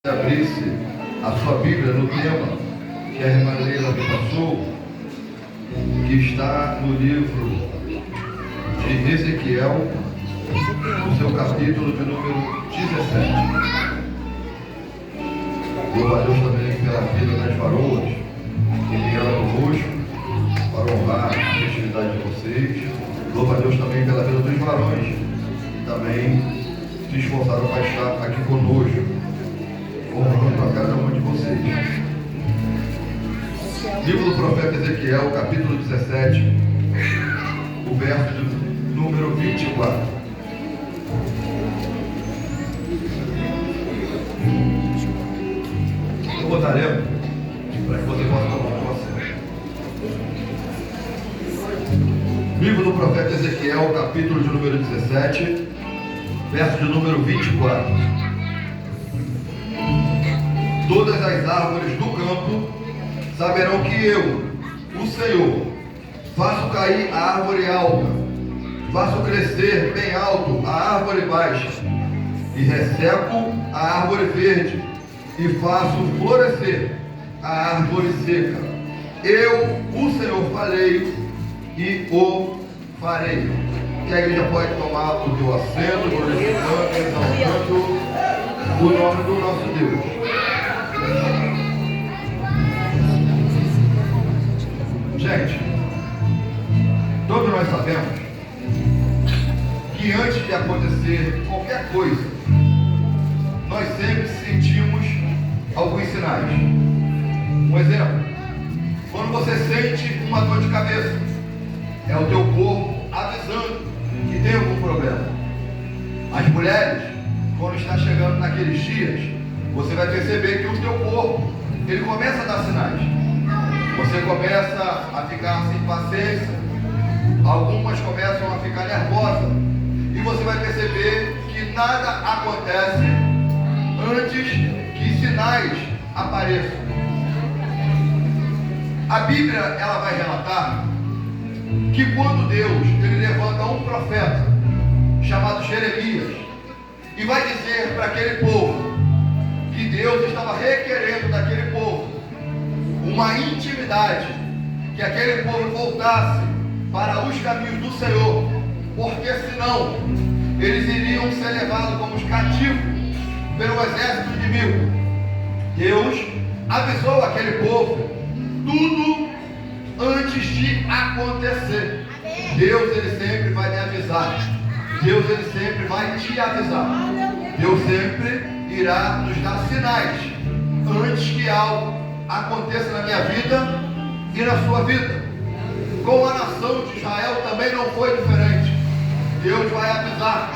Abrisse a sua Bíblia no tema que a irmã Leila me passou, que está no livro de Ezequiel, no seu capítulo de número 17. Louvo a Deus também pela vida das varoas que vieram conosco para honrar a festividade de vocês. Louvo a Deus também pela vida dos varões que também se esforçaram para estar aqui conosco, honrando a cada um de vocês. Livro do profeta Ezequiel, capítulo 17, o verso de número 24. Eu botaremos para que você possa tomar uma você. Livro do profeta Ezequiel, capítulo de número 17, verso de número 24. Todas as árvores do campo saberão que eu, o Senhor, faço cair a árvore alta, faço crescer bem alto a árvore baixa, e resseco a árvore verde, e faço florescer a árvore seca. Eu, o Senhor, falei e o farei. Que a igreja pode tomar o teu assento, glorificando, exaltando o nome do nosso Deus. Gente, todos nós sabemos que antes de acontecer qualquer coisa, nós sempre sentimos alguns sinais. Um exemplo: quando você sente uma dor de cabeça, é o teu corpo avisando que tem algum problema. As mulheres, quando está chegando naqueles dias, você vai perceber que o teu corpo, ele começa a dar sinais. Você começa a ficar sem paciência, algumas começam a ficar nervosas, e você vai perceber que nada acontece antes que sinais apareçam. A Bíblia, ela vai relatar que quando Deus, ele levanta um profeta chamado Jeremias e vai dizer para aquele povo que Deus estava requerendo daquele povo uma intimidade, que aquele povo voltasse para os caminhos do Senhor, porque senão eles iriam ser levados como cativos pelo exército inimigo. Deus avisou aquele povo tudo antes de acontecer. Deus, ele sempre vai me avisar. Deus, ele sempre vai te avisar. Deus sempre irá nos dar sinais antes que algo aconteça na minha vida e na sua vida. Com a nação de Israel também não foi diferente. Deus vai avisar: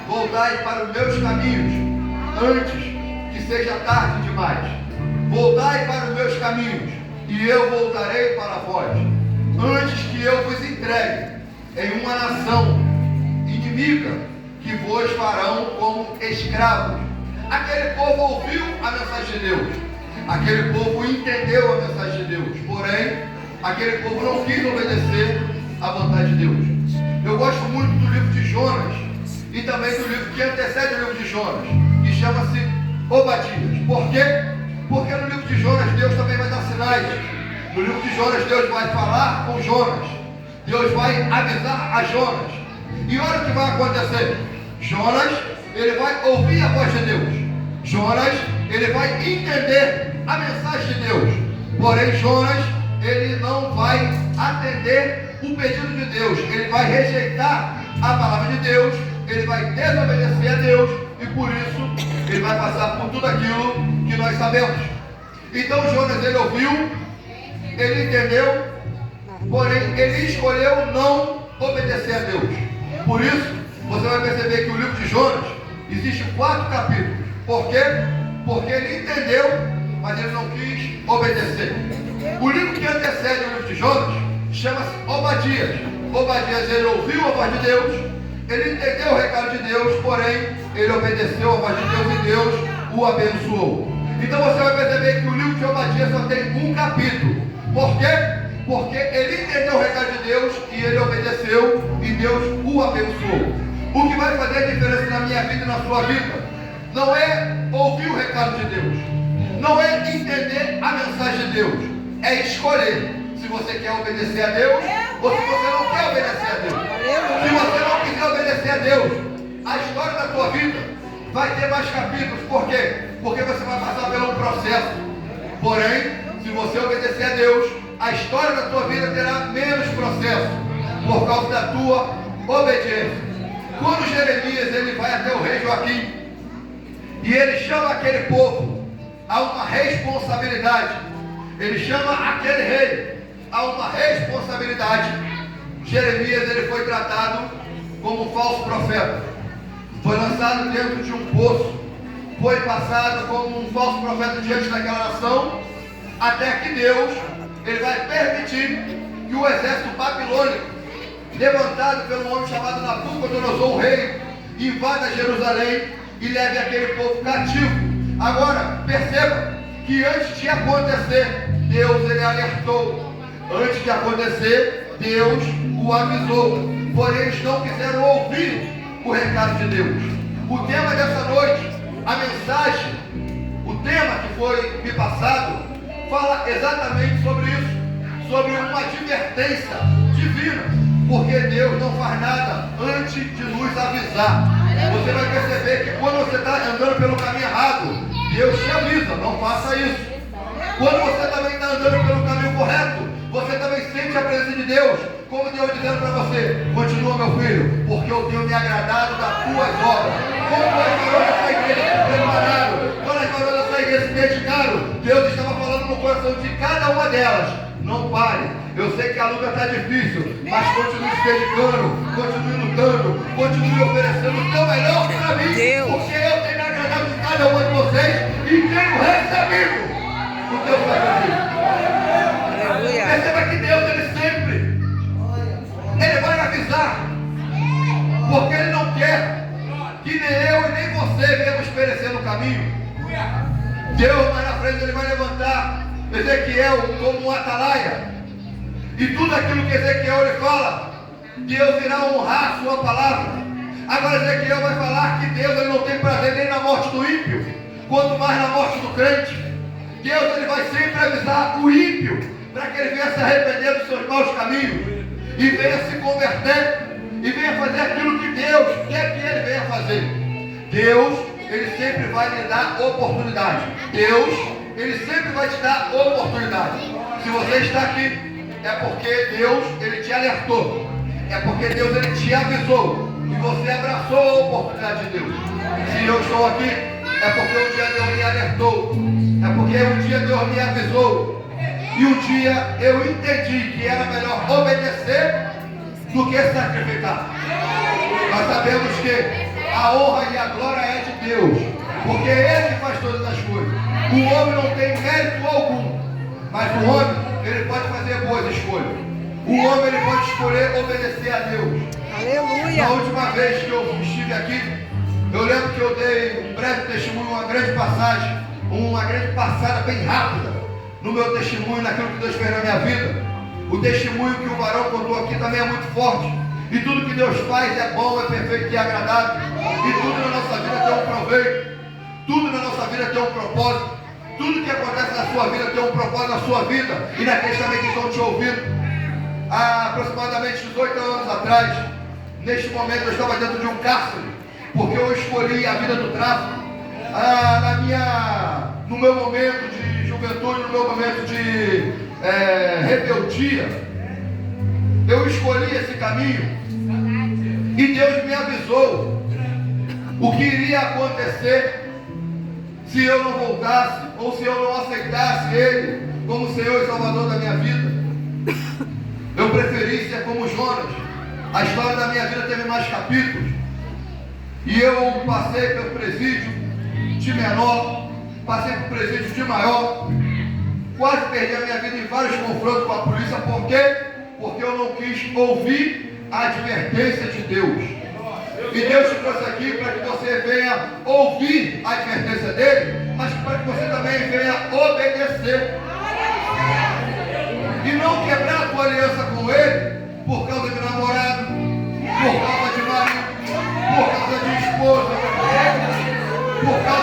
voltai para os meus caminhos antes que seja tarde demais. Voltai para os meus caminhos e eu voltarei para vós, antes que eu vos entregue em uma nação inimiga que vos farão como escravos. Aquele povo ouviu a mensagem de Deus, aquele povo entendeu a mensagem de Deus, porém aquele povo não quis obedecer à vontade de Deus. Eu gosto muito do livro de Jonas e também do livro que antecede o livro de Jonas, que chama-se Obadias. Por quê? Porque no livro de Jonas Deus também vai dar sinais. No livro de Jonas Deus vai falar com Jonas, Deus vai avisar a Jonas. E olha o que vai acontecer: Jonas, ele vai ouvir a voz de Deus, Jonas, ele vai entender a mensagem de Deus, porém Jonas, ele não vai atender o pedido de Deus, ele vai rejeitar a palavra de Deus, ele vai desobedecer a Deus, e por isso ele vai passar por tudo aquilo que nós sabemos. Então Jonas, ele ouviu, ele entendeu, porém ele escolheu não obedecer a Deus. Por isso você vai perceber que o livro de Jonas existe 4 capítulos. Por quê? Porque ele entendeu, mas ele não quis obedecer. O livro que antecede o livro de Jonas chama-se Obadias. Obadias, ele ouviu a voz de Deus, ele entendeu o recado de Deus, porém ele obedeceu a voz de Deus e Deus o abençoou. Então você vai perceber que o livro de Obadias só tem um capítulo. Por quê? Porque ele entendeu o recado de Deus e ele obedeceu e Deus o abençoou. O que vai fazer a diferença na minha vida e na sua vida não é ouvir o recado de Deus, não é entender a mensagem de Deus, é escolher se você quer obedecer a Deus ou se você não quer obedecer a Deus. Se você não quiser obedecer a Deus, a história da tua vida vai ter mais capítulos. Por quê? Porque você vai passar por um processo. Porém, se você obedecer a Deus, a história da tua vida terá menos processo por causa da tua obediência. Quando Jeremias ele vai até o rei Joaquim e ele chama aquele povo a uma responsabilidade, ele chama aquele rei a uma responsabilidade. Jeremias ele foi tratado como um falso profeta, foi lançado dentro de um poço, foi passado como um falso profeta diante daquela nação, até que Deus ele vai permitir que o exército babilônico, levantado pelo homem chamado Nabucodonosor, o rei, invada Jerusalém e leve aquele povo cativo. Agora, perceba que antes de acontecer, Deus ele alertou. Antes de acontecer, Deus o avisou. Porém, eles não quiseram ouvir o recado de Deus. O tema dessa noite, a mensagem, o tema que foi me passado, fala exatamente sobre isso, sobre uma advertência divina, porque Deus não faz nada antes de nos avisar. Você vai perceber que quando você está andando pelo caminho errado, Deus te avisa, não faça isso. Quando você também está andando pelo caminho correto, você também sente a presença de Deus, como Deus dizendo para você: continua, meu filho, porque eu tenho me agradado das tuas obras. Quando as garotas da sua igreja se prepararam, quando as garotas da sua igreja se dedicaram, Deus estava falando no coração de cada uma delas: não pare, eu sei que a luta está difícil, mas continue se dedicando, continue lutando, continue oferecendo o teu melhor para mim, porque eu tenho me agradado de cada uma de vocês e tenho recebido o teu sacrifício. Perceba que Deus, ele sempre, ele vai avisar, porque ele não quer que nem eu e nem você venhamos perecer no caminho. Deus mais na frente, ele vai levantar Ezequiel como um atalaia, e tudo aquilo que Ezequiel ele fala, Deus irá honrar a sua palavra. Agora Ezequiel vai falar que Deus ele não tem prazer nem na morte do ímpio, quanto mais na morte do crente. Deus ele vai sempre avisar o ímpio, para que ele venha se arrepender dos seus maus caminhos, e venha se converter, e venha fazer aquilo que Deus quer que ele venha fazer. Deus, ele sempre vai lhe dar oportunidade. Deus, ele sempre vai te dar oportunidade. Se você está aqui, é porque Deus, ele te alertou. É porque Deus, ele te avisou. E você abraçou a oportunidade de Deus. Se eu estou aqui, é porque um dia Deus me alertou. É porque um dia Deus me avisou. E um dia eu entendi que era melhor obedecer do que sacrificar. Nós sabemos que a honra e a glória é de Deus, porque Ele que faz todas as coisas. O homem não tem mérito algum, mas o homem, ele pode fazer boas escolhas. O homem, ele pode escolher obedecer a Deus. Aleluia! Na última vez que eu estive aqui, eu lembro que eu dei um breve testemunho, uma grande passagem, uma grande passada bem rápida no meu testemunho, naquilo que Deus fez na minha vida. O testemunho que o varão contou aqui também é muito forte. E tudo que Deus faz é bom, é perfeito e é agradável. E tudo na nossa vida tem um proveito. Tudo na nossa vida tem um propósito. Tudo que acontece na sua vida tem um propósito na sua vida e naqueles também que estão te ouvindo. Há aproximadamente 18 anos atrás, neste momento eu estava dentro de um cárcere, porque eu escolhi a vida do tráfico. No meu momento de juventude, no meu momento de rebeldia, eu escolhi esse caminho e Deus me avisou o que iria acontecer se eu não voltasse ou se eu não aceitasse Ele como Senhor e Salvador da minha vida. Eu preferi ser como Jonas. A história da minha vida teve mais capítulos e eu passei pelo presídio de menor, passei pelo presídio de maior, quase perdi a minha vida em vários confrontos com a polícia. Por quê? Porque eu não quis ouvir a advertência de Deus. E Deus te trouxe aqui para que você venha ouvir a advertência dele, mas para que você também venha obedecer. E não quebrar a tua aliança com ele por causa de namorado, por causa de marido, por causa de esposa, por causa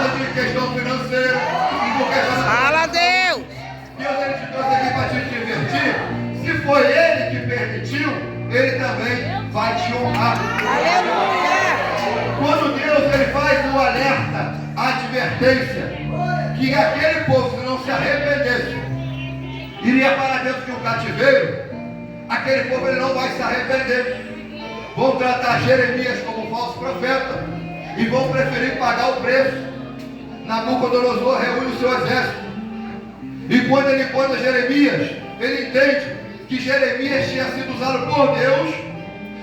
advertência que aquele povo, se não se arrependesse, iria para dentro de um cativeiro. Aquele povo ele não vai se arrepender. Vão tratar Jeremias como falso profeta e vão preferir pagar o preço. Nabucodonosor reúne o seu exército. E quando ele encontra Jeremias, ele entende que Jeremias tinha sido usado por Deus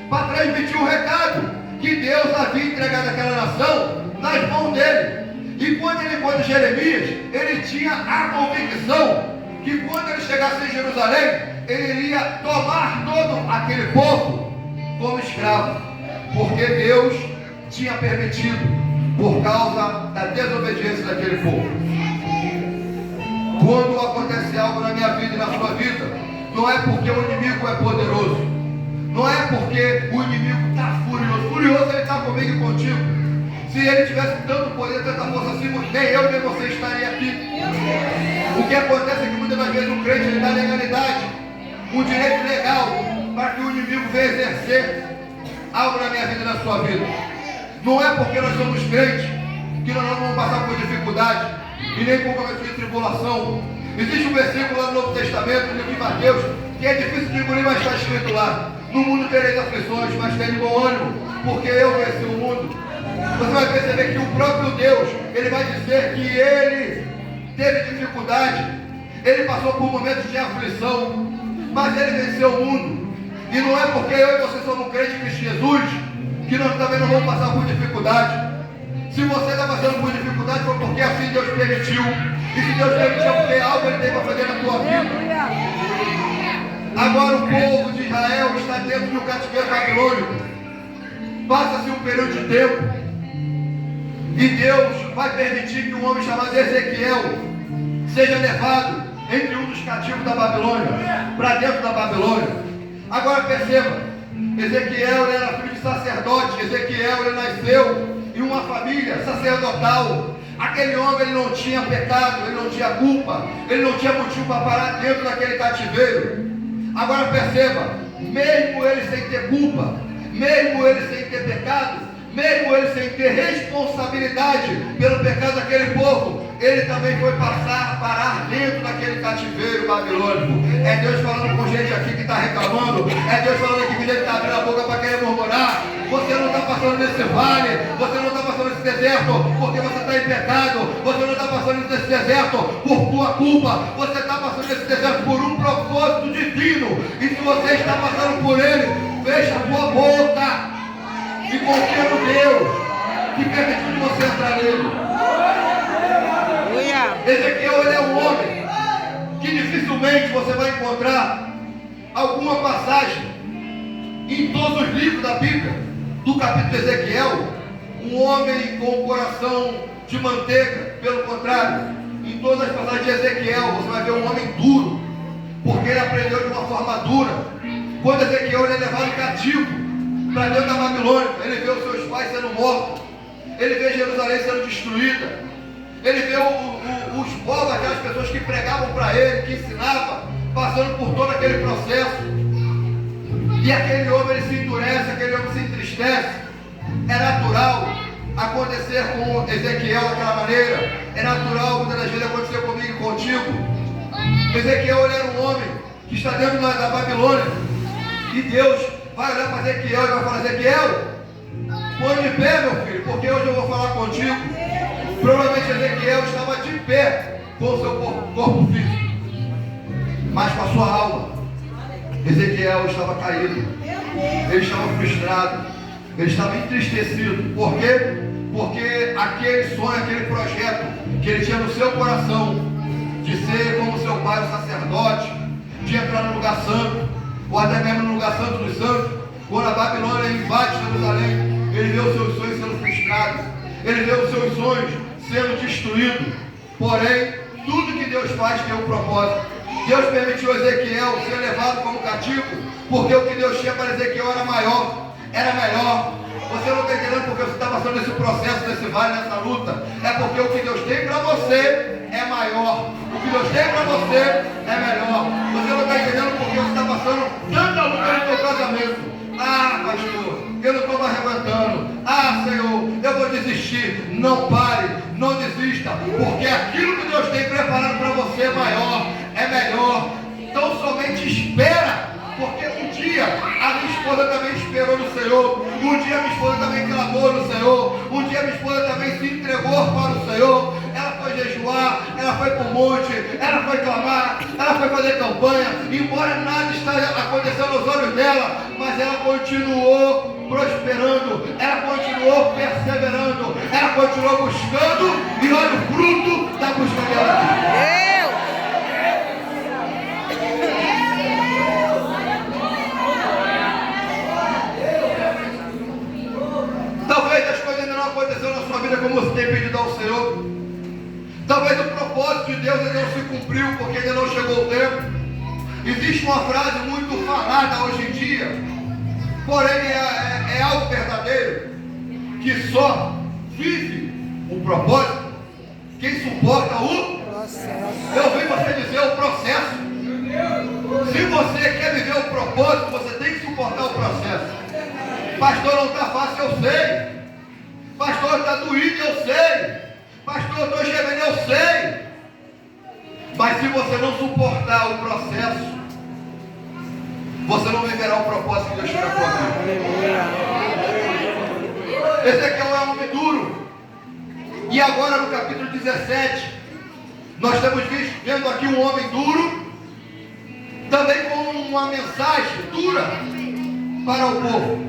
para transmitir o recado que Deus havia entregado àquela nação nas mãos dele. E quando ele encontra Jeremias, ele tinha a convicção que quando ele chegasse em Jerusalém, ele iria tomar todo aquele povo como escravo, porque Deus tinha permitido por causa da desobediência daquele povo. Quando acontece algo na minha vida e na sua vida, não é porque o inimigo é poderoso, não é porque o inimigo está furioso. Furioso ele está comigo e contigo. Se ele tivesse tanto poder, tanta força assim, nem eu nem você estaria aqui. O que acontece é que muitas das vezes o crente ele dá legalidade, um direito legal, para que o inimigo venha exercer algo na minha vida e na sua vida. Não é porque nós somos crentes que nós não vamos passar por dificuldade e nem por momentos de tribulação. Existe um versículo lá no Novo Testamento, no livro de Mateus, que é difícil de engolir, mas está escrito lá: no mundo tereis aflições, mas tenha de bom ânimo, porque eu venci o mundo. Você vai perceber que o próprio Deus, ele vai dizer que ele teve dificuldade, ele passou por momentos de aflição, mas ele venceu o mundo. E não é porque eu e você somos crentes em Cristo Jesus que nós também não vamos passar por dificuldade. Se você está passando por dificuldade, foi porque assim Deus permitiu. E se Deus permitiu, porque algo ele tem para fazer na tua vida. Agora o povo de Israel está dentro de um cativeiro babilônico. Passa-se um período de tempo e Deus vai permitir que um homem chamado Ezequiel seja levado entre um dos cativos da Babilônia para dentro da Babilônia. Agora perceba, Ezequiel era filho de sacerdote. Ezequiel ele nasceu em uma família sacerdotal. Aquele homem ele não tinha pecado, ele não tinha culpa, ele não tinha motivo para parar dentro daquele cativeiro. Agora perceba, mesmo ele sem ter culpa, mesmo ele sem ter pecado, mesmo ele sem ter responsabilidade pelo pecado daquele povo, ele também foi parar dentro daquele cativeiro babilônico. É Deus falando com gente aqui que está reclamando, é Deus falando aqui que gente está abrindo a boca para querer murmurar. Você não está passando nesse vale, você não está passando nesse deserto porque você está em pecado, você não está passando nesse deserto por tua culpa, você está passando nesse deserto por um propósito divino. E se você está passando por ele, fecha a tua boca e confia no Deus que permitiu você entrar nele. Ezequiel ele é um homem que dificilmente você vai encontrar alguma passagem em todos os livros da Bíblia do capítulo de Ezequiel, um homem com o coração de manteiga. Pelo contrário, em todas as passagens de Ezequiel você vai ver um homem duro, porque ele aprendeu de uma forma dura. Quando Ezequiel ele é levado cativo para dentro da Babilônia, ele vê os seus pais sendo mortos, ele vê Jerusalém sendo destruída, ele vê os povos, aquelas pessoas que pregavam para ele, que ensinavam, passando por todo aquele processo. E aquele homem ele se endurece, aquele homem se entristece. É natural acontecer com Ezequiel daquela maneira, é natural muitas das vezes acontecer comigo e contigo. Ezequiel ele era um homem que está dentro da Babilônia, e Deus vai olhar para Ezequiel e vai falar: Ezequiel, põe de pé, meu filho, porque hoje eu vou falar contigo. Provavelmente Ezequiel estava de pé com o seu corpo físico, mas com a sua alma, Ezequiel estava caído, ele estava frustrado, ele estava entristecido. Por quê? Porque aquele sonho, aquele projeto que ele tinha no seu coração, de ser como seu pai, o sacerdote, de entrar no lugar santo, ou até mesmo no lugar santo dos santos, quando a Babilônia invade Jerusalém, ele vê os seus sonhos sendo frustrados, ele vê os seus sonhos sendo destruídos. Porém, tudo que Deus faz tem um propósito. Deus permitiu Ezequiel ser levado como cativo, porque o que Deus tinha para Ezequiel era maior, era melhor. Você não está entendendo porque você está passando nesse processo, nesse vale, nessa luta. É porque o que Deus tem para você é maior. O que Deus tem para você é melhor. Você não está entendendo porque você está passando tanta luta no seu casamento, Ah, pastor, eu não estou mais aguentando. Ah, Senhor, eu vou desistir. Não pare, não desista, porque aquilo que Deus tem preparado para você é maior, é melhor. Então somente espera, porque um dia a minha esposa também esperou no Senhor, um dia a minha esposa também clamou no Senhor, um dia a minha esposa também se entregou para o Senhor. Ela foi jejuar, ela foi para o monte, ela foi clamar, ela foi fazer campanha, embora nada esteja acontecendo aos olhos dela, mas ela continuou prosperando, ela continuou perseverando, ela continuou buscando, e olha o fruto da busca dela aqui. Talvez as coisas ainda não aconteceram na sua vida como você tem pedido ao Senhor. Talvez o propósito de Deus ainda não se cumpriu, porque ainda não chegou o tempo. Existe uma frase muito falada hoje em dia, porém é algo verdadeiro, que só vive o propósito quem suporta o processo. Eu ouvi você dizer o processo. Se você quer viver o propósito, você tem que suportar o processo. Pastor, não está fácil, eu sei. Pastor, está doído, eu sei. Pastor, eu estou gemendo, eu sei. Mas se você não suportar o processo, você não viverá o propósito que Deus tem na sua vida. Ezequiel é um homem duro. E agora no capítulo 17, nós estamos vendo aqui um homem duro, também com uma mensagem dura para o povo.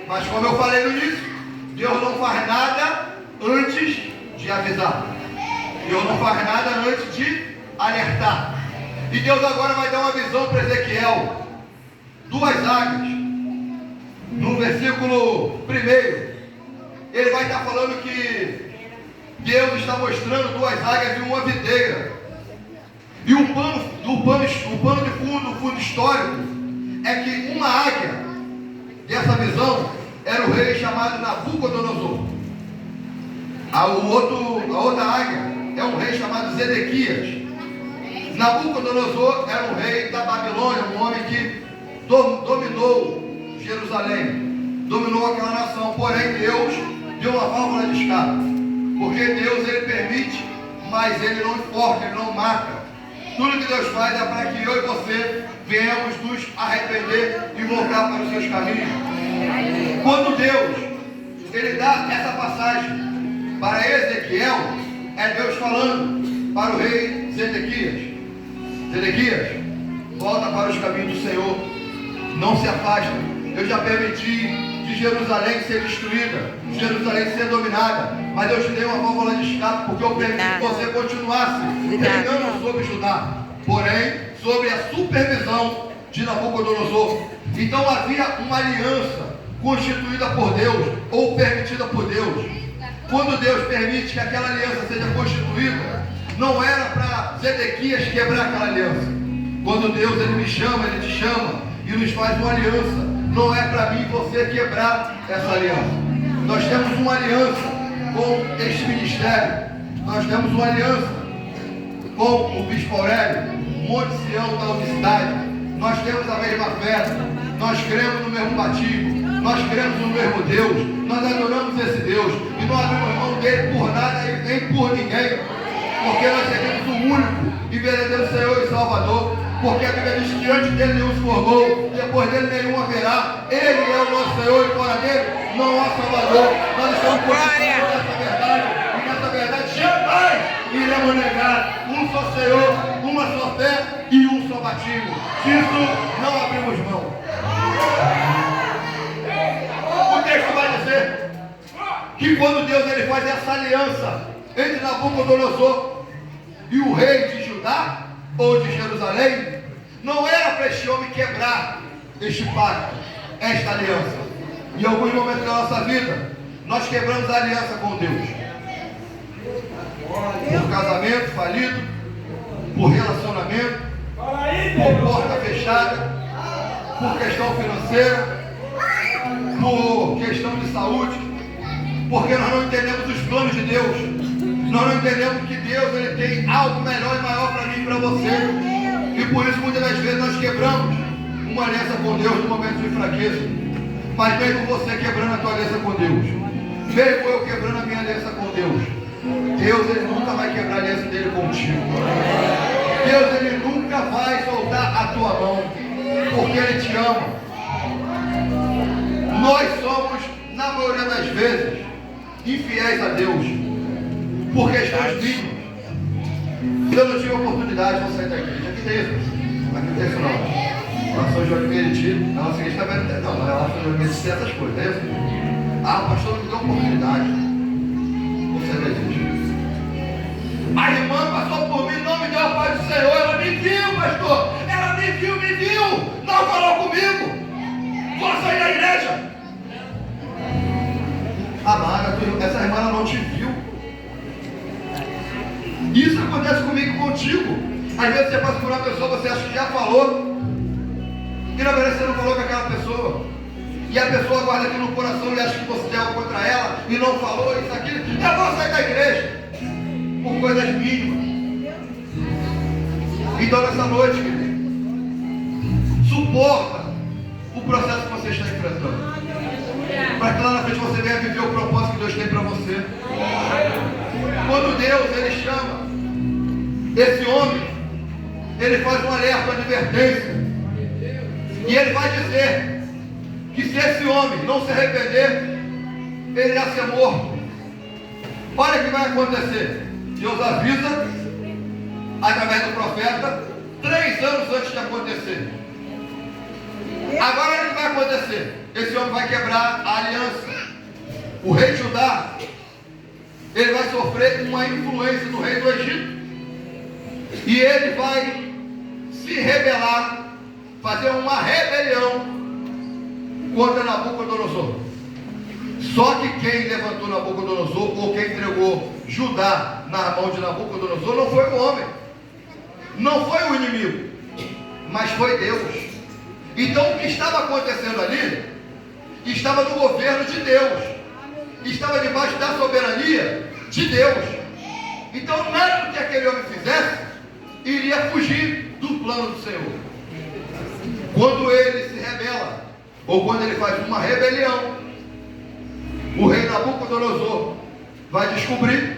Mas como eu falei no início, Deus não faz nada antes de avisar. Deus não faz nada antes de alertar. E Deus agora vai dar uma visão para Ezequiel. Duas águias. No versículo 1, ele vai estar falando que Deus está mostrando duas águias e uma videira. E o pano de fundo, o fundo histórico, é que uma águia dessa visão era o rei chamado Nabucodonosor. A outra águia é um rei chamado Zedequias. Nabucodonosor era um rei da Babilônia, um homem que dominou Jerusalém, dominou aquela nação. Porém Deus deu uma válvula de escape, porque Deus ele permite, mas ele não enforca, ele não mata. Tudo que Deus faz é para que eu e você venhamos nos arrepender e voltar para os seus caminhos. Quando Deus ele dá essa passagem para Ezequiel, é Deus falando para o rei Zedequias: Zedequias, volta para os caminhos do Senhor, não se afasta. Eu já permiti de Jerusalém ser destruída, de Jerusalém ser dominada, mas eu te dei uma válvula de escape, porque eu permiti que você continuasse reinando sobre Judá, porém sobre a supervisão de Nabucodonosor. Então havia uma aliança constituída por Deus, ou permitida por Deus. Quando Deus permite que aquela aliança seja constituída, não era para Zedequias quebrar aquela aliança. Quando Deus ele me chama, ele te chama e nos faz uma aliança, não é para mim e você quebrar essa aliança. Nós temos uma aliança com este ministério, nós temos uma aliança com o Bispo Aurélio, Monte Sião da Unicidade. Nós temos a mesma fé, nós cremos no mesmo batismo, nós cremos no mesmo Deus, nós adoramos esse Deus e não abrimos mão dele por nada e nem por ninguém, porque nós servimos o único e verdadeiro Senhor e Salvador, porque a Bíblia diz que antes dele nenhum se formou, depois dele nenhum haverá. Ele é o nosso Senhor e fora dele não há Salvador. Nós estamos constituindo essa verdade, e nessa verdade jamais iremos negar um só Senhor, uma só fé e um só batismo. Disso não abrimos mão. O texto vai dizer que quando Deus ele faz essa aliança entre Nabucodonosor e o rei de Judá ou de Jerusalém, não era para este homem quebrar este pacto, esta aliança. Em alguns momentos da nossa vida, nós quebramos a aliança com Deus, por casamento falido, por relacionamento, por porta fechada, por questão financeira, por questão de saúde, porque nós não entendemos os planos de Deus. Nós não entendemos que Deus ele tem algo melhor e maior para mim e para você. E por isso muitas das vezes nós quebramos uma aliança com Deus no momento de fraqueza. Mas mesmo você quebrando a tua aliança com Deus, mesmo eu quebrando a minha aliança com Deus, Deus ele nunca vai quebrar a aliança dele contigo. Deus ele nunca vai soltar a tua mão, porque ele te ama. Nós somos, na maioria das vezes, infiéis a Deus por questões mínimas. Se eu não tive oportunidade, vou sair da igreja. Aqui tem isso. Aqui não tem isso não. Lá São João de Meriti, na nossa igreja também não tem. Não, lá São João de Meriti tem essas coisas, é isso? Ah, o pastor não me deu oportunidade. Vou sair da igreja. A irmã passou por mim, não me deu a paz do Senhor. Ela me viu, pastor. Ela me viu. Não falou comigo. Vou sair da igreja. Amada, essa irmã ela não te viu. Isso acontece comigo e contigo. Às vezes você passa por uma pessoa, você acha que já falou, e na verdade você não falou com aquela pessoa. E a pessoa guarda aqui no coração e acha que você tem algo contra ela e não falou isso, aquilo. Eu vou sair da igreja por coisas mínimas. Então nessa noite, querido, suporta o processo que você está enfrentando, para que lá na frente você venha viver o propósito que Deus tem para você. Quando Deus ele chama esse homem, ele faz um alerta, uma advertência, e ele vai dizer que se esse homem não se arrepender, ele irá ser morto. Olha o que vai acontecer. Deus avisa através do profeta 3 anos antes de acontecer. Agora o que vai acontecer? Esse homem vai quebrar a aliança. O rei de Judá, ele vai sofrer uma influência do rei do Egito, e ele vai se rebelar, fazer uma rebelião contra Nabucodonosor. Só que quem levantou Nabucodonosor, ou quem entregou Judá na mão de Nabucodonosor, não foi o homem, não foi o inimigo, mas foi Deus. Então o que estava acontecendo ali estava no governo de Deus, estava debaixo da soberania de Deus. Então nada do que aquele homem fizesse iria fugir do plano do Senhor. Quando ele se rebela, ou quando ele faz uma rebelião, o rei Nabucodonosor vai descobrir,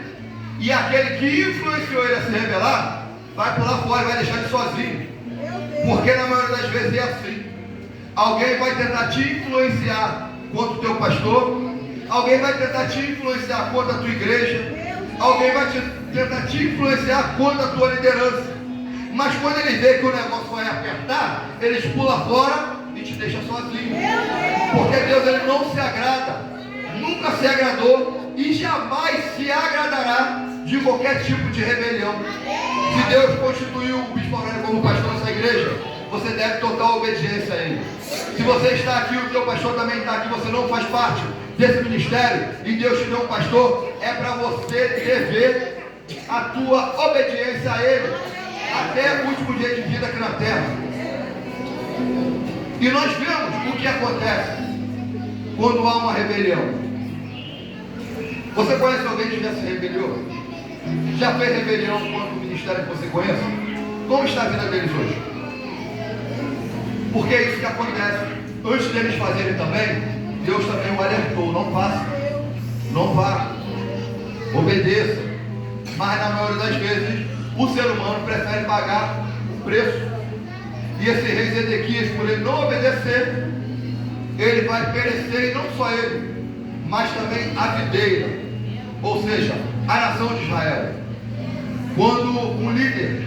e aquele que influenciou ele a se rebelar vai pular fora e vai deixar ele sozinho. Porque na maioria das vezes é assim. Alguém vai tentar te influenciar contra o teu pastor, alguém vai tentar te influenciar contra a tua igreja, alguém vai tentar te influenciar contra a tua liderança. Mas quando ele vê que o negócio vai apertar, eles pulam fora e te deixam sozinho. Porque Deus ele não se agrada, nunca se agradou e jamais se agradará de qualquer tipo de rebelião. Se Deus constituiu o Bispo Aurélio como pastor dessa igreja, você deve total obediência a ele. Se você está aqui, o teu pastor também está aqui, você não faz parte desse ministério e Deus te deu um pastor, é para você dever a tua obediência a ele até o último dia de vida aqui na terra. E nós vemos o que acontece quando há uma rebelião. Você conhece alguém que já se rebeliou? Já fez rebelião contra o ministério que você conhece? Como está a vida deles hoje? Porque é isso que acontece. Antes deles fazerem também, Deus também o alertou: não faça, não vá, obedeça. Mas na maioria das vezes o ser humano prefere pagar o preço. E esse rei Zedequias, por ele não obedecer, ele vai perecer, e não só ele, mas também a videira, ou seja, a nação de Israel. Quando um líder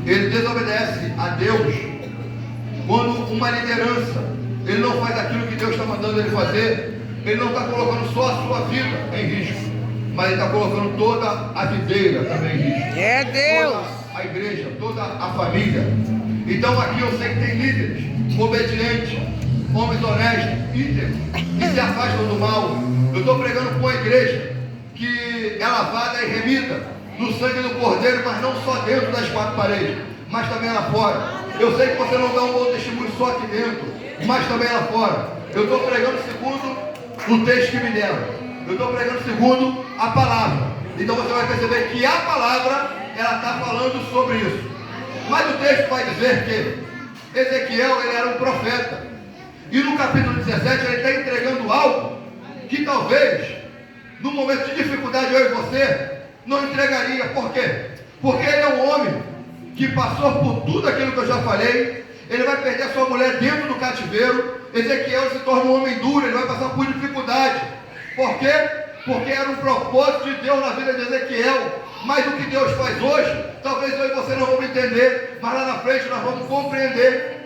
ele desobedece a Deus, quando uma liderança ele não faz aquilo que Deus está mandando ele fazer, ele não está colocando só a sua vida em risco, mas ele está colocando toda a videira também em risco. É Deus! Toda a igreja, toda a família. Então aqui eu sei que tem líderes obedientes, homens honestos, íntegros, que se afastam do mal. Eu estou pregando com a igreja que é lavada e remida no sangue do Cordeiro, mas não só dentro das 4 paredes, mas também lá fora. Eu sei que você não dá um bom testemunho só aqui dentro, mas também lá fora. Eu estou pregando segundo o texto que me deram. Eu estou pregando segundo a palavra. Então você vai perceber que a palavra, ela está falando sobre isso. Mas o texto vai dizer que Ezequiel, ele era um profeta. E no capítulo 17 ele está entregando algo que talvez, no momento de dificuldade, eu e você não entregaria. Por quê? Porque ele é um homem que passou por tudo aquilo que eu já falei. Ele vai perder a sua mulher dentro do cativeiro. Ezequiel se torna um homem duro, ele vai passar por dificuldade. Por quê? Porque era um propósito de Deus na vida de Ezequiel. Mas o que Deus faz hoje, talvez eu e você não vamos entender, mas lá na frente nós vamos compreender.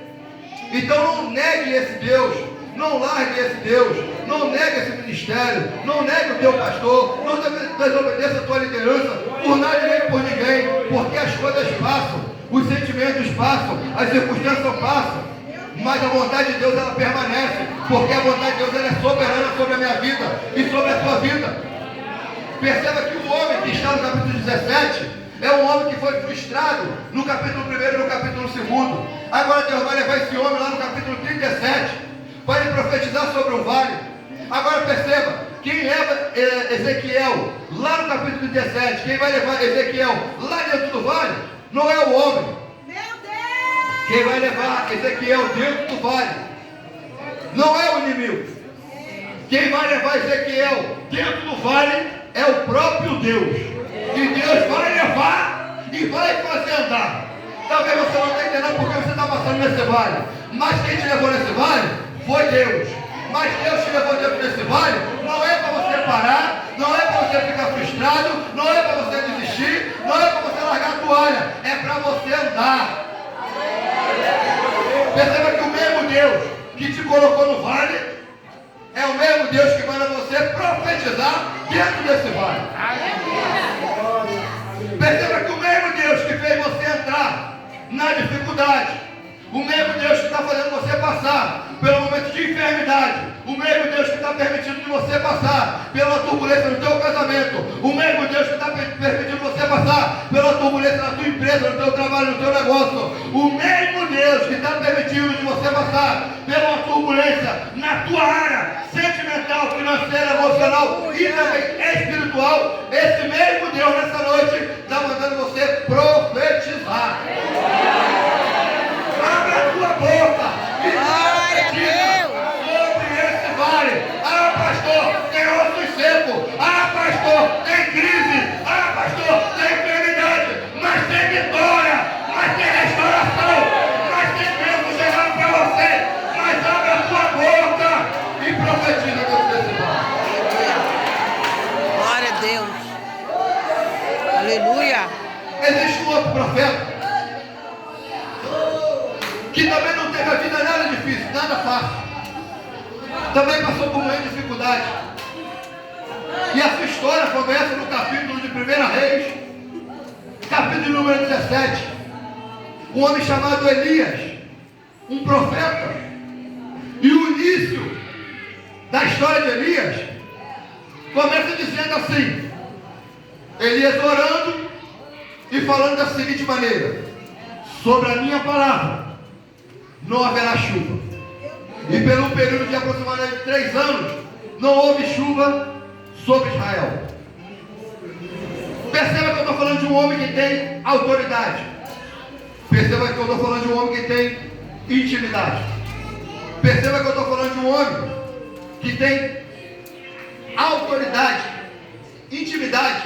Então não negue esse Deus, não largue esse Deus, não negue esse ministério, não negue o teu pastor, não desobedeça a tua liderança por nada nem por ninguém, porque as coisas passam, os sentimentos passam, as circunstâncias passam, mas a vontade de Deus ela permanece, porque a vontade de Deus ela é soberana sobre a minha vida e sobre a tua vida. Perceba que o homem que está no capítulo 17 é um homem que foi frustrado no capítulo 1 e no capítulo 2. Agora Deus vai levar esse homem lá no capítulo 37 para ele profetizar sobre um vale. Agora perceba, quem leva Ezequiel lá no capítulo 17, quem vai levar Ezequiel lá dentro do vale, não é o homem. Meu Deus! Quem vai levar Ezequiel dentro do vale não é o inimigo. Quem vai levar Ezequiel dentro do vale é o próprio Deus. E Deus vai levar e vai fazer andar. Talvez você não está entendendo porque você está passando nesse vale. Mas quem te levou nesse vale foi Deus. Mas Deus te levou dentro desse vale não é para você parar, não é para você ficar frustrado, não é para você desistir, não é para você largar a toalha, é para você andar. Perceba que o mesmo Deus que te colocou no vale é o mesmo Deus que manda você profetizar dentro desse vale. Perceba que o mesmo Deus que fez você entrar na dificuldade, o mesmo Deus que está fazendo você passar pelo momento de enfermidade, o mesmo Deus que está permitindo que você passar pela turbulência no teu casamento, o mesmo Deus que está permitindo você passar pela turbulência na tua empresa, no teu trabalho, no teu negócio, o mesmo Deus que está permitindo de você passar pela turbulência na tua área sentimental, financeira, emocional e também espiritual, esse mesmo Deus nessa noite está mandando você profetizar. Abra a tua boca e profetiza sobre esse vale. Ah, pastor, tem ossos secos. Ah, pastor, tem crise. Ah, pastor, tem enfermidade. Mas tem vitória. Mas tem restauração. Mas tem bênção chegando para você. Mas abre a tua boca e profetiza sobre esse vale. Glória a Deus. Aleluia. Existe um outro profeta que também não teve a vida nada difícil, nada fácil. Também passou por muita dificuldade. E a sua história começa no capítulo de 1 Reis, capítulo número 17. Um homem chamado Elias, um profeta. E o início da história de Elias começa dizendo assim: Elias orando e falando da seguinte maneira: sobre a minha palavra não haverá chuva. E pelo um período de aproximadamente 3 anos, não houve chuva sobre Israel. Perceba que eu estou falando de um homem que tem autoridade. Perceba que eu estou falando de um homem que tem intimidade. Perceba que eu estou falando de um homem que tem autoridade, intimidade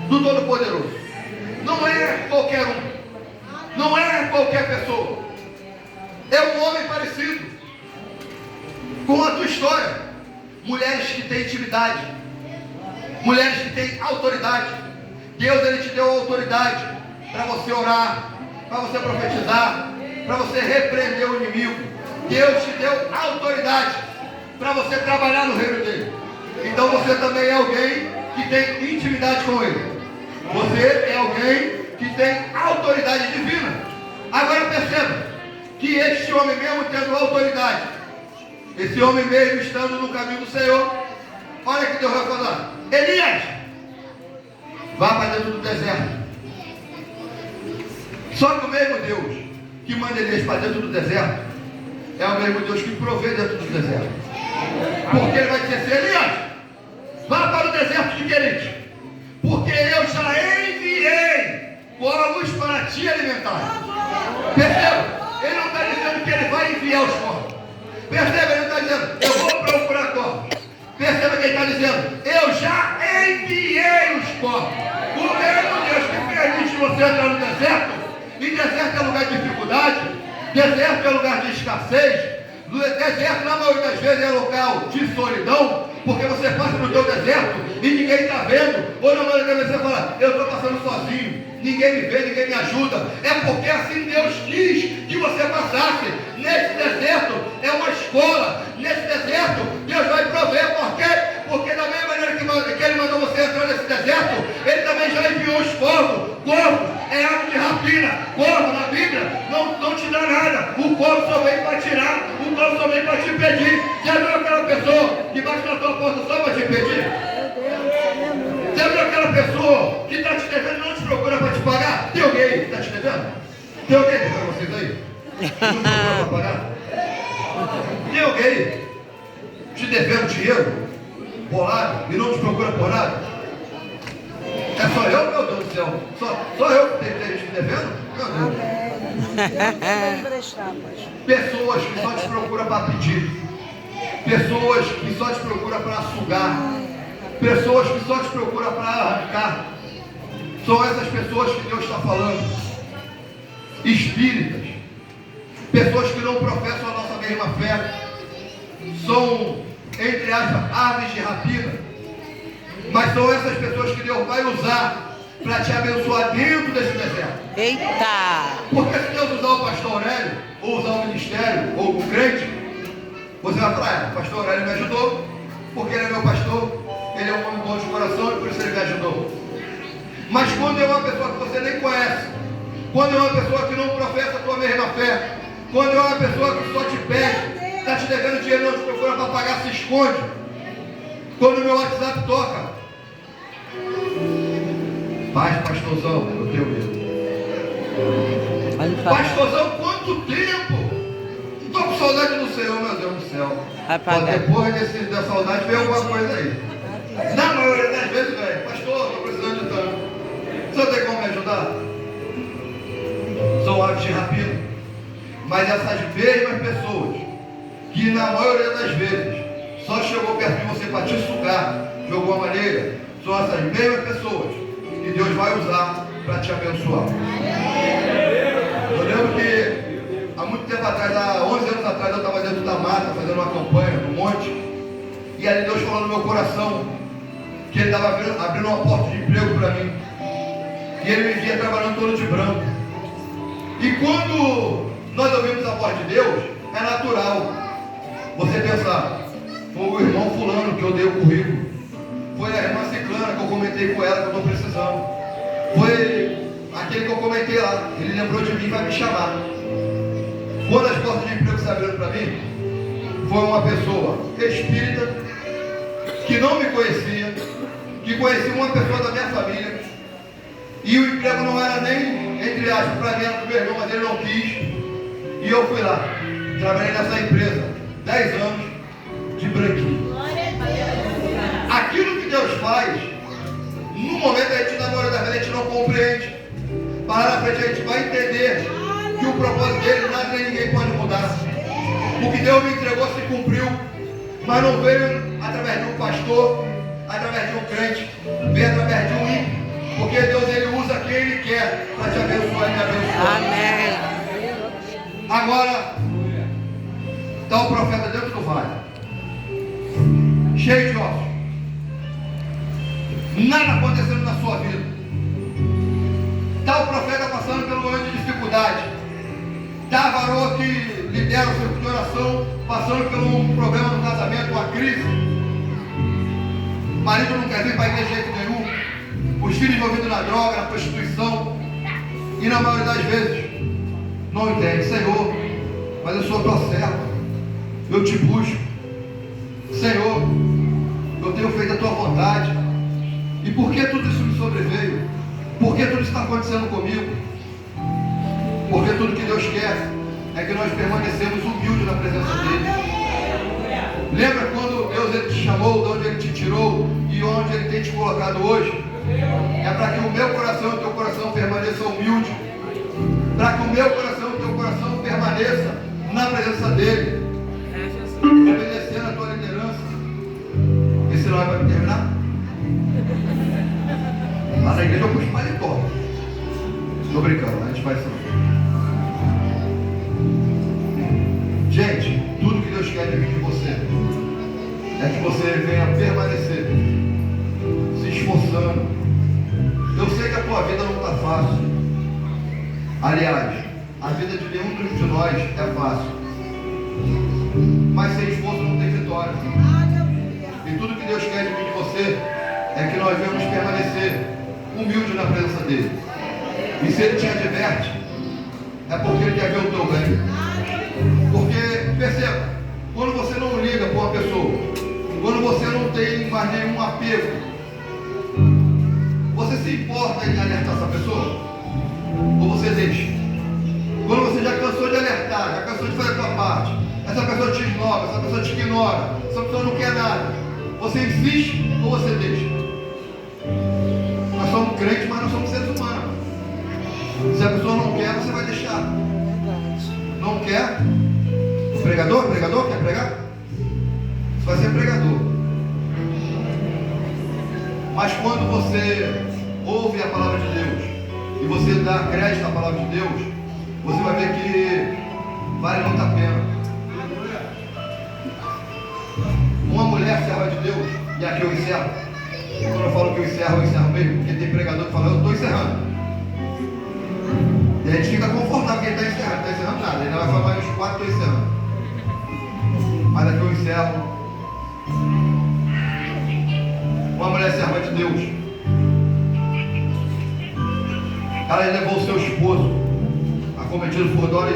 do Todo-Poderoso. Não é qualquer um. Não é qualquer pessoa. É um homem parecido com a tua história. Mulheres que têm intimidade, mulheres que têm autoridade. Deus ele te deu autoridade para você orar, para você profetizar, para você repreender o inimigo. Deus te deu autoridade para você trabalhar no reino dele. Então você também é alguém que tem intimidade com ele. Você é alguém que tem autoridade divina. Agora perceba que este homem mesmo tendo autoridade, esse homem mesmo estando no caminho do Senhor, olha que Deus vai falar: Elias, vá para dentro do deserto. Só que o mesmo Deus que manda Elias para dentro do deserto é o mesmo Deus que provê dentro do deserto. Porque ele vai dizer assim: Elias, vá para o deserto de Querite, porque eu já enviei povos para te alimentar. Perceba? Ele não está dizendo que ele vai enviar os povos. Perceba, ele está dizendo, eu vou procurar corpos. Perceba que ele está dizendo, eu já enviei os corpos. O mesmo Deus que permite você entrar no deserto, e deserto é lugar de dificuldade, deserto é lugar de escassez, deserto na maioria das vezes é local de solidão, porque você passa no teu deserto e ninguém está vendo, ou na maioria das vezes você fala, eu estou passando sozinho, ninguém me vê, ninguém me ajuda. É porque assim Deus quis que você passasse. Nesse deserto é uma escola, nesse deserto Deus vai prover. Por quê? Porque da mesma maneira que Ele mandou você entrar nesse deserto, Ele também já enviou os corvos. Corvo é ave de rapina. Corvo na Bíblia não te dá nada. O corvo só vem para tirar, o corvo só vem para te pedir. Já viu aquela pessoa que bate na tua porta só para te pedir? Já viu aquela pessoa que está te devendo, não te procura para te pagar? Tem alguém que está te devendo? Tem alguém para vocês aí? Não procura para pagar? Tem alguém te devendo dinheiro, bolado, e não te procura por nada? É só eu, meu Deus do céu? Só eu que tenho gente devendo? Meu Deus. Pessoas que só te procuram para pedir. Pessoas que só te procuram para sugar. Pessoas que só te procuram para arrancar. São essas pessoas que Deus está falando. Espíritas. Pessoas que não professam a nossa mesma fé. São, entre aspas, aves de rapina. Mas são essas pessoas que Deus vai usar para te abençoar dentro desse deserto. Eita! Porque se Deus usar o pastor Aurélio, ou usar o ministério, ou o crente, você vai falar, o pastor Aurélio me ajudou, porque ele é meu pastor, ele é um homem bom de coração e por isso ele me ajudou. Mas quando é uma pessoa que você nem conhece, quando é uma pessoa que não professa a tua mesma fé, quando é uma pessoa que só te pede, está te devendo dinheiro, não te procura para pagar, se esconde. Quando o meu WhatsApp toca, paz, pastorzão, eu tenho medo. Pastorzão, quanto tempo? Estou com saudade do Senhor, meu Deus do céu. Depois da saudade vem alguma coisa aí. Na maioria das vezes, velho, pastor, estou precisando de tanto. O senhor tem como me ajudar? São aves de rapina. Mas essas mesmas pessoas, que na maioria das vezes só chegou perto de você para te sugar de alguma maneira, são essas mesmas pessoas que Deus vai usar para te abençoar. Eu lembro que há muito tempo atrás, há 11 anos atrás, eu estava dentro da mata fazendo uma campanha no monte, e ali Deus falou no meu coração que Ele estava abrindo uma porta de emprego para mim, e Ele me via trabalhando todo de branco. E quando nós ouvimos a voz de Deus, é natural você pensar, foi o irmão fulano que eu dei o currículo, foi a irmã ciclana que eu comentei com ela que eu estou precisando, foi aquele que eu comentei lá, ele lembrou de mim e vai me chamar. Quando as portas de emprego se abriram para mim, foi uma pessoa espírita que não me conhecia, que conhecia uma pessoa da minha família, e o emprego não era nem, entre aspas, para mim, era para o meu irmão, mas ele não quis, e eu fui lá, trabalhei nessa empresa 10 anos de branquinho. Aquilo que Deus faz, no momento a gente, na maioria das vezes, a gente não compreende. Para na frente a gente vai entender que o propósito dele, nada nem ninguém pode mudar. O que Deus me entregou se cumpriu, mas não veio através de um pastor, através de um crente, veio através de um ímpio. Porque Deus, Ele usa quem Ele quer para te abençoar e me abençoar. Amém. Agora, está o profeta dentro do vale, cheio de ossos, nada acontecendo na sua vida. Está o profeta passando pelo momento de dificuldade. Está a varoa que lidera o circuito de oração, passando por um problema no casamento, uma crise. O marido não quer vir para a igreja de jeito nenhum. Os filhos envolvidos na droga, na prostituição. E na maioria das vezes, não entende. Senhor, mas eu sou tua serva. Eu te busco. Senhor, eu tenho feito a tua vontade. E por que tudo isso me sobreveio? Por que tudo isso está acontecendo comigo? Porque tudo que Deus quer é que nós permanecemos humildes na presença dEle. Lembra quando Deus Ele te chamou, de onde Ele te tirou e onde Ele tem te colocado hoje? É para que o meu coração e o teu coração permaneçam humildes. Para que o meu coração e o teu coração permaneçam na presença dEle. importa. Estou brincando, a gente faz isso não. Gente, tudo que Deus quer de mim de você é que você venha permanecer se esforçando. Eu sei que a tua vida não está fácil. Aliás, a vida de nenhum de nós é fácil. Mas sem esforço não tem vitória. E tudo que Deus quer de mim de você é que nós venhamos permanecer humilde na presença dele. E se ele te adverte, é porque ele quer ver o teu bem. Porque, perceba, quando você não liga para uma pessoa, quando você não tem mais nenhum apego, você se importa em alertar essa pessoa? Ou você deixa? Quando você já cansou de alertar, já cansou de fazer a sua parte, essa pessoa te ignora, essa pessoa te ignora, essa pessoa não quer nada, você insiste ou você deixa? Nós somos crentes, mas nós somos seres humanos. Se a pessoa não quer, você vai deixar. Não quer? Pregador? Pregador? Quer pregar? Você vai ser pregador. Mas quando você ouve a palavra de Deus e você dá crédito à palavra de Deus, você vai ver que vale muito a pena. Uma mulher serva de Deus, e aqui eu encerro. Quando eu falo que eu encerro mesmo, porque tem pregador que fala, eu estou encerrando. E a gente fica confortável porque ele está encerrando, não está encerrando nada. Ele vai falar mais uns 4, estou encerrando. Mas aqui eu encerro. Uma mulher serva de Deus, ela levou o seu esposo acometido por dores,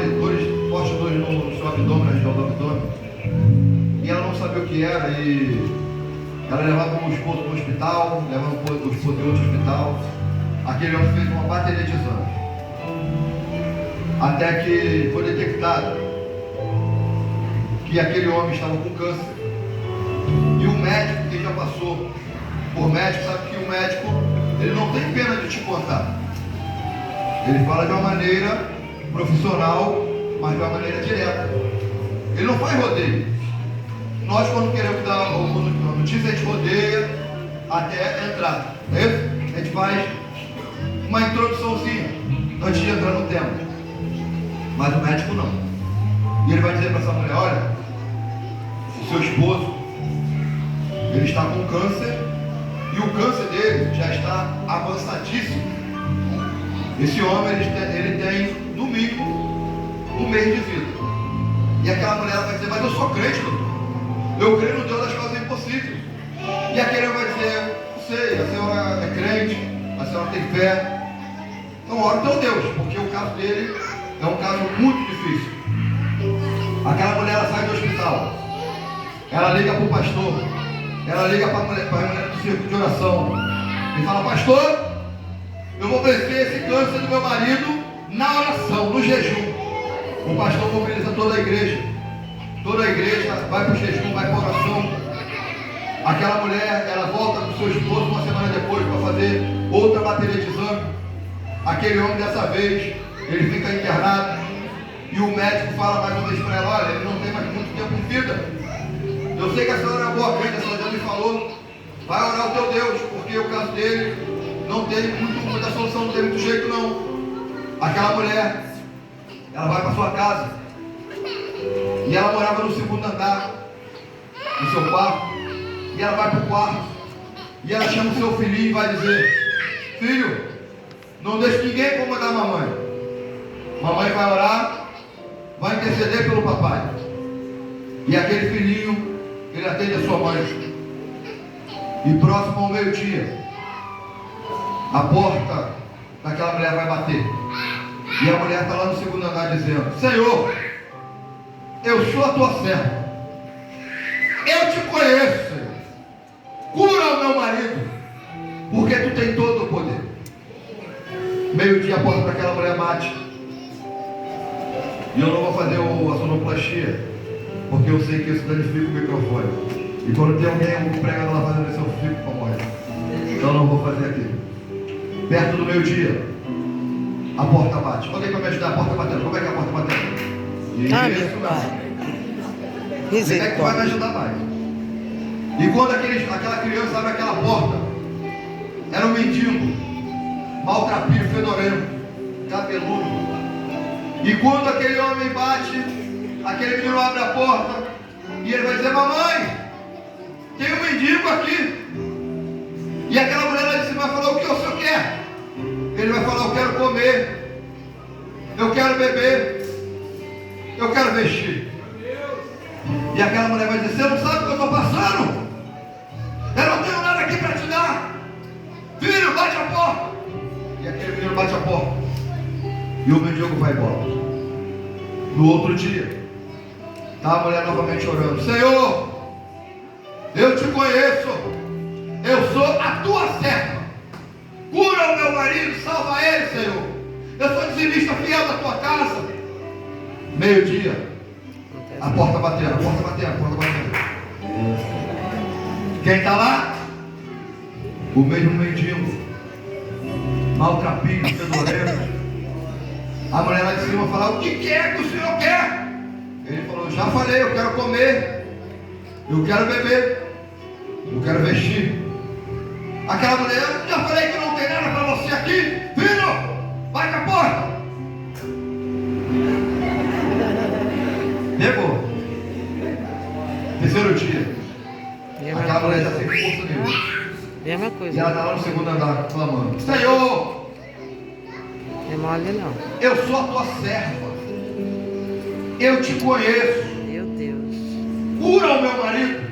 fortes dores no seu abdômen, na região do abdômen, e ela não sabia o que era, e ela levava o esposo para o hospital, levava o esposo em outro hospital. Aquele homem fez uma bateria de exame, até que foi detectado que aquele homem estava com câncer. E o médico, que já passou por médico, sabe que o médico, ele não tem pena de te contar. Ele fala de uma maneira profissional, mas de uma maneira direta. Ele não faz rodeio. Nós, quando queremos dar uma notícia, a gente rodeia até entrar. É isso? A gente faz uma introduçãozinha antes de entrar no tema. Mas o médico não. E ele vai dizer para essa mulher, olha, o seu esposo, ele está com câncer, e o câncer dele já está avançadíssimo. Esse homem, ele tem, no mínimo, 1 mês de vida. E aquela mulher vai dizer, mas eu sou crente, doutor. Eu creio no Deus das causas impossíveis. E aquele vai dizer, não sei, a senhora é crente, a senhora tem fé. Então ora o teu Deus, porque o caso dele é um caso muito difícil. Aquela mulher, ela sai do hospital. Ela liga para o pastor. Ela liga para a mulher do círculo de oração. E fala, pastor, eu vou vencer esse câncer do meu marido na oração, no jejum. O pastor mobiliza toda a igreja. Toda a igreja vai para o jejum, vai para a oração. Aquela mulher, ela volta com o seu esposo uma semana depois para fazer outra bateria de exame. Aquele homem, dessa vez, ele fica internado. E o médico fala mais uma vez para ela, olha, ele não tem mais muito tempo de vida. Eu sei que a senhora é boa crente, a senhora já me falou. Vai orar ao teu Deus, porque o caso dele não tem muita solução, não tem muito jeito não. Aquela mulher, ela vai para sua casa. E ela morava no segundo andar, no seu quarto. E ela vai para o quarto. E ela chama o seu filhinho e vai dizer, filho, não deixe ninguém incomodar a mamãe. Mamãe vai orar, vai interceder pelo papai. E aquele filhinho, ele atende a sua mãe. E próximo ao meio-dia, a porta daquela mulher vai bater. E a mulher está lá no segundo andar dizendo, Senhor, eu sou a tua serva. Eu te conheço, Senhor. Cura o meu marido, porque tu tem todo o poder. Meio-dia a porta daquela mulher bate. E eu não vou fazer a sonoplastia, porque eu sei que isso danifica o microfone. E quando tem alguém pregando lá fazendo isso, eu fico com a morte. Então eu não vou fazer aquilo. Perto do meio-dia, a porta bate. Alguém vai me ajudar? A porta batendo. Como é que é a porta batendo? Isso, meu pai. Você é que vai me ajudar mais. E quando aquela criança abre aquela porta, era um mendigo. maltrapilho, fedorento, cabeludo. E quando aquele homem bate, aquele menino abre a porta e ele vai dizer: mamãe, tem um mendigo aqui. E aquela mulher lá de cima vai falar: o que o senhor quer? Ele vai falar: eu quero comer, eu quero beber, eu quero vestir. E aquela mulher vai dizer: você não sabe o que eu estou passando? Eu não tenho nada aqui para te dar. Filho, bate a porta. E aquele menino bate a porta e o mendigo vai embora. No outro dia, está a mulher novamente orando: Senhor, eu te conheço, eu sou a tua serva, cura o meu marido, salva ele, Senhor, eu sou dizimista fiel da tua casa. Meio-dia, a porta batendo, a porta batendo, a porta batendo. Quem está lá? O mesmo mendigo, maltrapilho, fedorento. A mulher lá de cima fala: o que é que o senhor quer? Ele falou: já falei, eu quero comer, eu quero beber, eu quero vestir. Aquela mulher: eu já falei que não tem nada para você aqui, filho, vai com a porta. Pegou. Terceiro dia, aquela mulher está sem força nenhuma. Mesma coisa. E ela está lá no segundo andar clamando: Senhor, não é mole não. eu sou a tua serva, eu te conheço, Meu Deus. cura o meu marido.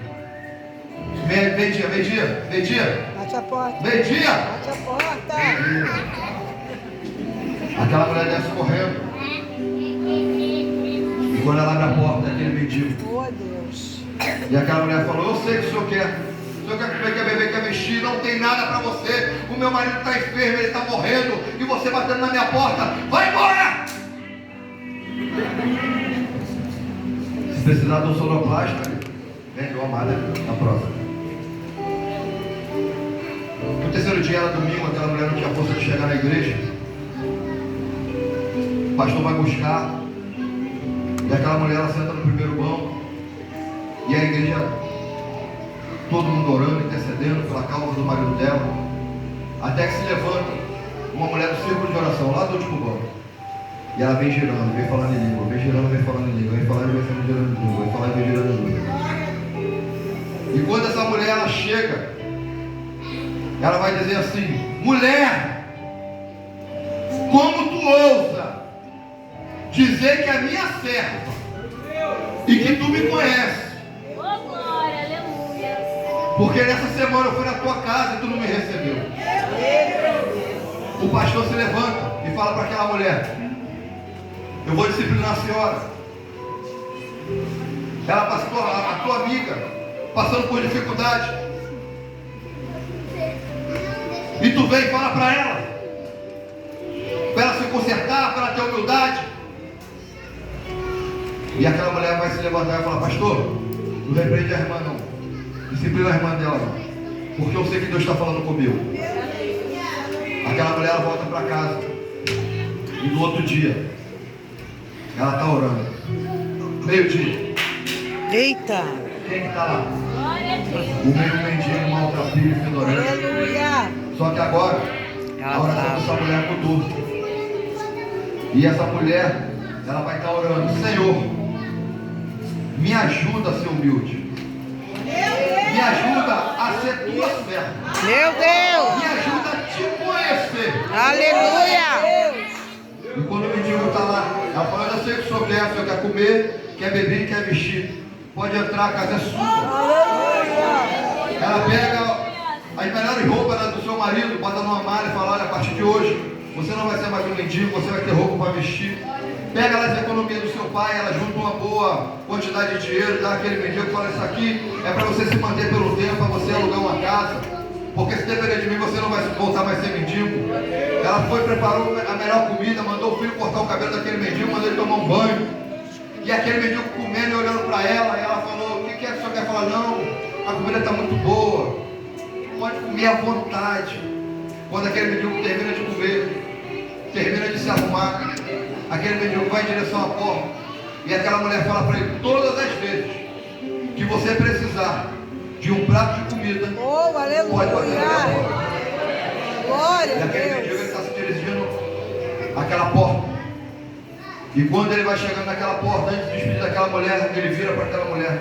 Meio-dia. Bate a porta. Meio-dia. Bate a porta. Aquela mulher desce correndo. E quando ela abre a porta, é aquele mendigo. Oh, Deus. E aquela mulher falou: eu sei o que o senhor quer. O senhor quer comer, quer beber, quer vestir, não tem nada para você. O meu marido está enfermo, ele está morrendo, e você batendo na minha porta. Vai embora! Se precisar de um sonoplasta, vem do amado na próxima. No terceiro dia, era domingo, aquela mulher não tinha força de chegar na igreja. O pastor vai buscar, e aquela mulher ela senta no primeiro banco, e a igreja, todo mundo orando, intercedendo pela causa do marido dela, até que se levanta uma mulher do círculo de oração, lá do último banco, e ela vem girando, vem falando em língua, vem girando, vem falando em língua, vem falando, vem girando em língua, vem falando, vem girando em língua. E quando essa mulher ela chega, ela vai dizer assim: mulher, como tu ousa dizer que é minha serva e que tu me conheces? Porque nessa semana eu fui na tua casa e tu não me recebeu. O pastor se levanta e fala para aquela mulher: eu vou disciplinar a senhora. Ela passou, a tua amiga, passando por dificuldade. E tu vem e fala para ela se consertar, para ela ter humildade. E aquela mulher vai se levantar e falar: pastor, não repreende a irmã não, disciplina a irmã dela não, porque eu sei que Deus está falando comigo. Aquela mulher ela volta para casa, e no outro dia ela está orando. Meio-dia. Eita. Quem que está lá? O meio mendigo, maltrapilho, fedorento. Aleluia. Só que agora a oração dessa mulher mudou. E essa mulher, ela vai estar orando: Senhor, me ajuda a ser humilde, me ajuda a ser tua serva, Meu Deus. me ajuda a te conhecer. Aleluia. E quando o mendigo está lá, ela fala: eu sei o que o senhor quer comer, quer beber e quer vestir, pode entrar, a casa é sua. Ela pega as melhores roupas do seu marido, bota numa malha e fala: olha, a partir de hoje você não vai ser mais um mendigo, você vai ter roupa para vestir. Pega as economias do seu pai, ela junta uma boa quantidade de dinheiro, dá aquele mendigo e fala: isso aqui é para você se manter pelo tempo, para você alugar uma casa, porque se depender de mim você não vai voltar mais a ser mendigo. Ela foi, preparou a melhor comida, mandou o filho cortar o cabelo daquele mendigo, mandou ele tomar um banho. E aquele mendigo comendo e olhando para ela, e ela falou: o que é que o senhor quer? Falar: não, a comida está muito boa, pode comer à vontade. Quando aquele mendigo termina de comer, termina de se arrumar, aquele mendigo vai em direção à porta, e aquela mulher fala para ele: todas as vezes que você precisar de um prato de comida, Oh, pode bater na minha aleluia. porta. Glória E a aquele mendigo Deus. está aquela porta. E quando ele vai chegando naquela porta, antes de despedir daquela mulher, ele vira para aquela mulher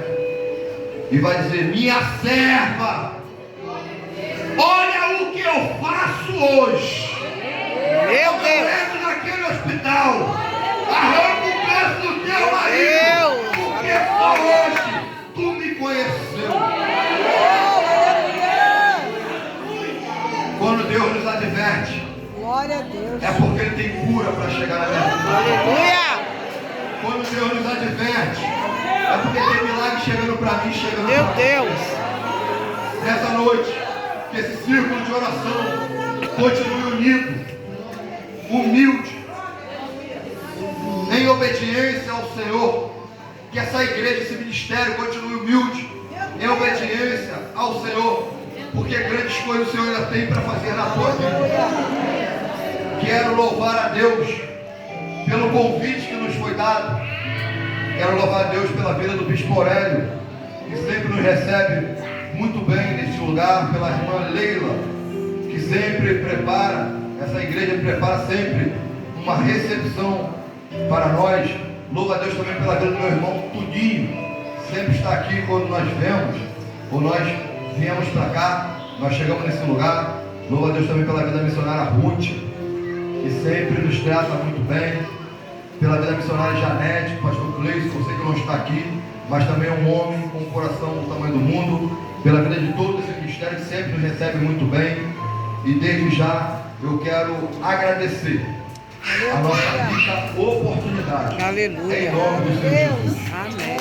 e vai dizer: minha serva, olha o que eu faço hoje. Meu Eu Deus. entro naquele hospital, arranco o braço do teu marido, porque só hoje tu me conheceu. Quando Deus nos adverte, Glória a Deus. é porque Ele tem cura para chegar na minha vida. Aleluia. Quando Deus nos adverte, é porque tem milagre chegando para mim, chegando Meu para Deus. nessa noite, que esse círculo de oração continue unido, humilde, em obediência ao Senhor. Que essa igreja, esse ministério continue humilde, em obediência ao Senhor, porque grandes coisas o Senhor ainda tem para fazer na tua vida. Quero louvar a Deus pelo convite que nos foi dado. Quero louvar a Deus pela vida do Bispo Aurélio, que sempre nos recebe muito bem neste lugar, pela irmã Leila, que sempre prepara, essa igreja prepara sempre uma recepção para nós. Louvo a Deus também pela vida do meu irmão Tudinho, sempre está aqui quando nós vemos, ou nós viemos para cá, nós chegamos nesse lugar. Louvo a Deus também pela vida da missionária Ruth, que sempre nos trata muito bem, pela vida da missionária Janete, pastor Cleison, você que não está aqui, mas também é um homem com um coração do tamanho do mundo, pela vida de todo esse ministério que sempre nos recebe muito bem. E desde já eu quero agradecer a nossa rica oportunidade. Aleluia. Em nome do Senhor Jesus. Amém.